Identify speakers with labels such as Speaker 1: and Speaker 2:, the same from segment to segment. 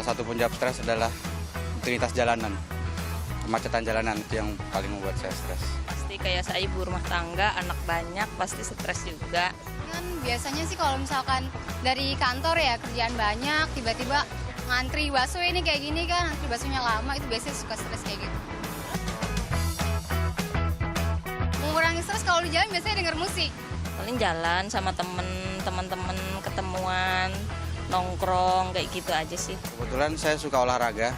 Speaker 1: salah satu penyebab stres adalah rutinitas jalanan, kemacetan jalanan itu yang paling membuat saya stres.
Speaker 2: Pasti kayak saya ibu rumah tangga, anak banyak, pasti stres juga.
Speaker 3: Kan biasanya sih kalau misalkan dari kantor ya kerjaan banyak, tiba-tiba ngantri bakso ini kayak gini kan, ngantri baksonya lama, itu biasanya suka stres kayak gitu. Mengurangi stres kalau di jalan biasanya denger musik.
Speaker 2: Paling jalan sama temen-temen ketemuan, nongkrong, kayak gitu aja sih.
Speaker 1: Kebetulan saya suka olahraga,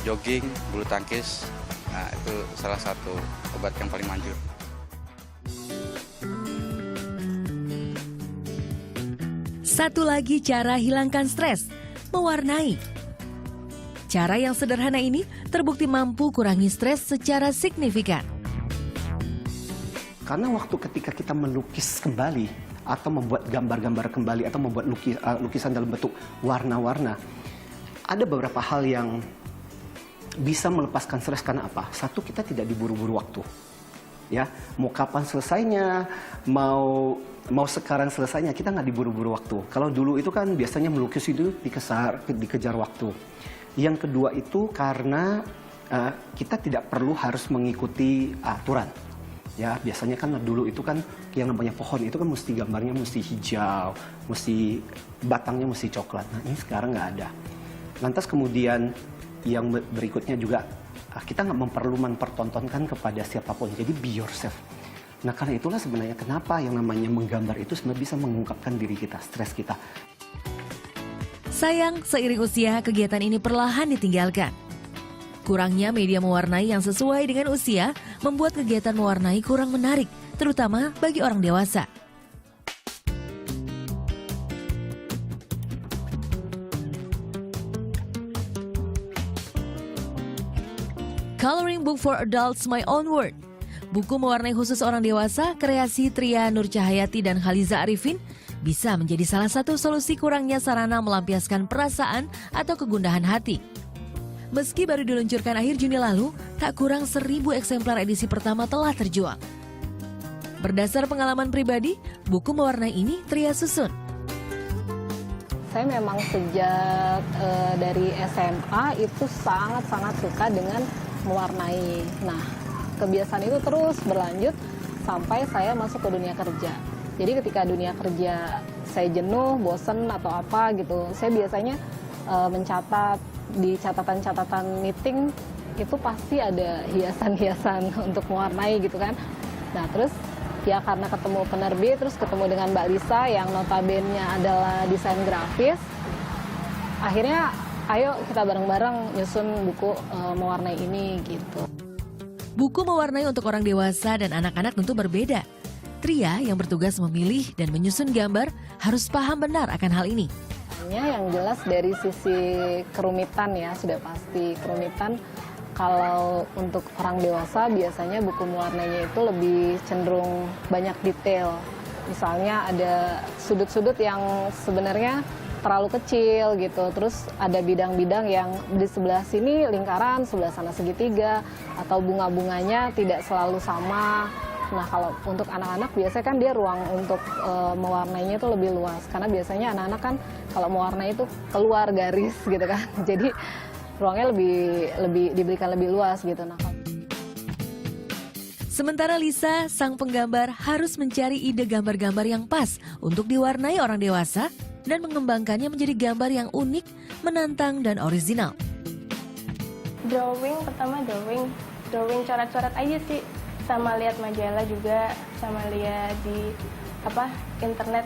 Speaker 1: jogging, bulu tangkis, itu salah satu obat yang paling manjur.
Speaker 4: Satu lagi cara hilangkan stres, mewarnai. Cara yang sederhana ini terbukti mampu kurangi stres secara signifikan.
Speaker 5: Karena waktu ketika kita melukis kembali atau membuat gambar-gambar kembali atau membuat lukisan dalam bentuk warna-warna, ada beberapa hal yang bisa melepaskan stres. Karena apa? Satu, kita tidak diburu-buru waktu. Ya, mau kapan selesainya, mau sekarang selesainya, kita nggak diburu-buru waktu. Kalau dulu itu kan biasanya melukis itu dikejar waktu. Yang kedua itu karena kita tidak perlu harus mengikuti aturan. Ya, biasanya kan dulu itu kan yang namanya pohon itu kan mesti gambarnya mesti hijau, mesti batangnya mesti coklat. Nah, ini sekarang nggak ada. Lantas kemudian yang berikutnya juga kita nggak perlu mempertontonkan kepada siapapun. Jadi be yourself. Nah, karena itulah sebenarnya kenapa yang namanya menggambar itu sebenarnya bisa mengungkapkan diri kita, stres kita.
Speaker 4: Sayang, seiring usia kegiatan ini perlahan ditinggalkan. Kurangnya media mewarnai yang sesuai dengan usia membuat kegiatan mewarnai kurang menarik, terutama bagi orang dewasa. Coloring Book for Adults My Own Word. Buku mewarnai khusus orang dewasa, kreasi Tria Nur Cahayati dan Khaliza Arifin, bisa menjadi salah satu solusi kurangnya sarana melampiaskan perasaan atau kegundahan hati. Meski baru diluncurkan akhir Juni lalu, tak kurang 1.000 eksemplar edisi pertama telah terjual. Berdasar pengalaman pribadi, buku mewarnai ini Tria susun.
Speaker 6: Saya memang sejak dari SMA itu sangat-sangat suka dengan mewarnai. Nah, kebiasaan itu terus berlanjut sampai saya masuk ke dunia kerja. Jadi ketika dunia kerja saya jenuh, bosen atau apa gitu, saya biasanya mencatat di catatan-catatan meeting itu pasti ada hiasan-hiasan untuk mewarnai gitu kan. Nah, terus ya karena ketemu penerbit, terus ketemu dengan Mbak Lisa yang notabene-nya adalah desain grafis, akhirnya ayo kita bareng-bareng nyusun buku mewarnai ini gitu.
Speaker 4: Buku mewarnai untuk orang dewasa dan anak-anak tentu berbeda. Tria yang bertugas memilih dan menyusun gambar harus paham benar akan hal ini.
Speaker 6: Yang jelas dari sisi kerumitan ya, sudah pasti kerumitan. Kalau untuk orang dewasa biasanya buku mewarnainya itu lebih cenderung banyak detail. Misalnya ada sudut-sudut yang sebenarnya terlalu kecil gitu. Terus ada bidang-bidang yang di sebelah sini lingkaran, sebelah sana segitiga, atau bunga-bunganya tidak selalu sama. Nah, kalau untuk anak-anak biasanya kan dia ruang untuk mewarnainya itu lebih luas. Karena biasanya anak-anak kan kalau mewarnai itu keluar garis gitu kan. Jadi ruangnya lebih diberikan lebih luas gitu. Nah,
Speaker 4: sementara Lisa, sang penggambar, harus mencari ide gambar-gambar yang pas untuk diwarnai orang dewasa dan mengembangkannya menjadi gambar yang unik, menantang, dan orisinal.
Speaker 7: Pertama drawing coret-coret aja sih. Sama lihat majalah juga, sama lihat di internet.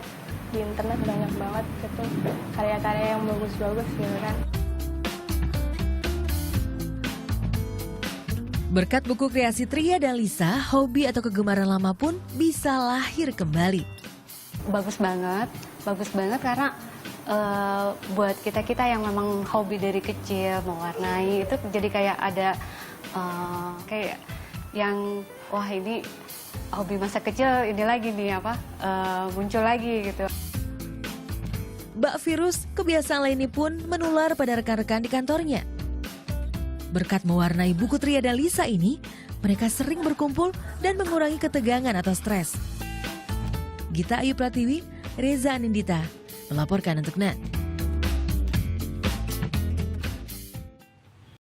Speaker 7: Di internet banyak banget gitu karya-karya yang bagus-bagus gitu kan.
Speaker 4: Berkat buku kreasi Tria dan Lisa, hobi atau kegemaran lama pun bisa lahir kembali.
Speaker 8: Bagus banget karena buat kita yang memang hobi dari kecil mewarnai itu jadi kayak ada kayak yang wah ini hobi masa kecil ini lagi nih muncul lagi gitu.
Speaker 4: Bak virus, kebiasaan lainnya pun menular pada rekan-rekan di kantornya. Berkat mewarnai buku Tria dan Lisa ini, mereka sering berkumpul dan mengurangi ketegangan atau stres. Gita Ayu Pratiwi, Reza Anindita, melaporkan untuk NET.